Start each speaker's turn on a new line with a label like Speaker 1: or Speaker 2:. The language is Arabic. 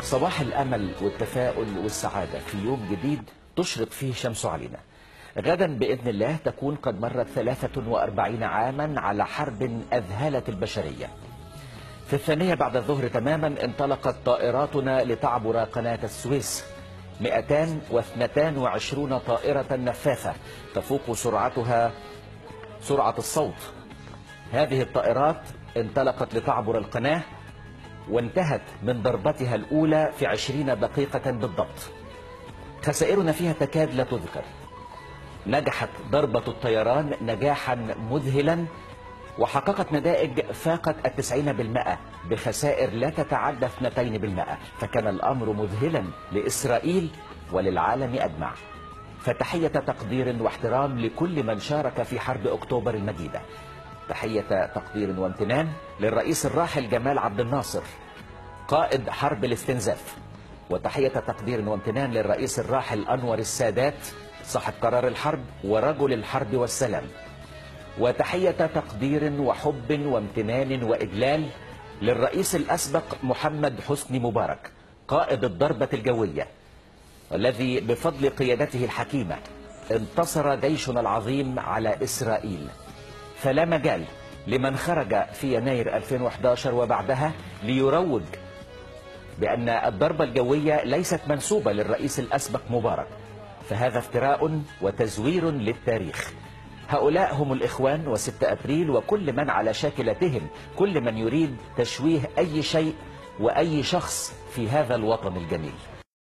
Speaker 1: صباح الأمل والتفاؤل والسعادة في يوم جديد تشرق فيه شمس علينا. غدا بإذن الله تكون قد مرت 43 عاما على حرب أذهلت البشرية. في 2 بعد الظهر تماما انطلقت طائراتنا لتعبر قناة السويس، 222 طائرة نفاثة تفوق سرعتها سرعة الصوت. هذه الطائرات انطلقت لتعبر القناة وانتهت من ضربتها الأولى في 20 دقيقة بالضبط. خسائرنا فيها تكاد لا تذكر. نجحت ضربة الطيران نجاحا مذهلا وحققت نتائج فاقت 90% بخسائر لا تتعدى 2%، فكان الأمر مذهلا لإسرائيل وللعالم أجمع. فتحية تقدير واحترام لكل من شارك في حرب أكتوبر المجيدة. تحية تقدير وامتنان للرئيس الراحل جمال عبد الناصر قائد حرب الاستنزاف، وتحية تقدير وامتنان للرئيس الراحل أنور السادات صاحب قرار الحرب ورجل الحرب والسلام، وتحية تقدير وحب وامتنان وإجلال للرئيس الأسبق محمد حسني مبارك قائد الضربة الجوية، الذي بفضل قيادته الحكيمة انتصر جيشنا العظيم على إسرائيل. فلا مجال لمن خرج في يناير 2011 وبعدها ليروج بأن الضربة الجوية ليست منسوبة للرئيس الأسبق مبارك، فهذا افتراء وتزوير للتاريخ. هؤلاء هم الإخوان و6 أبريل وكل من على شاكلتهم، كل من يريد تشويه أي شيء وأي شخص في هذا الوطن الجميل.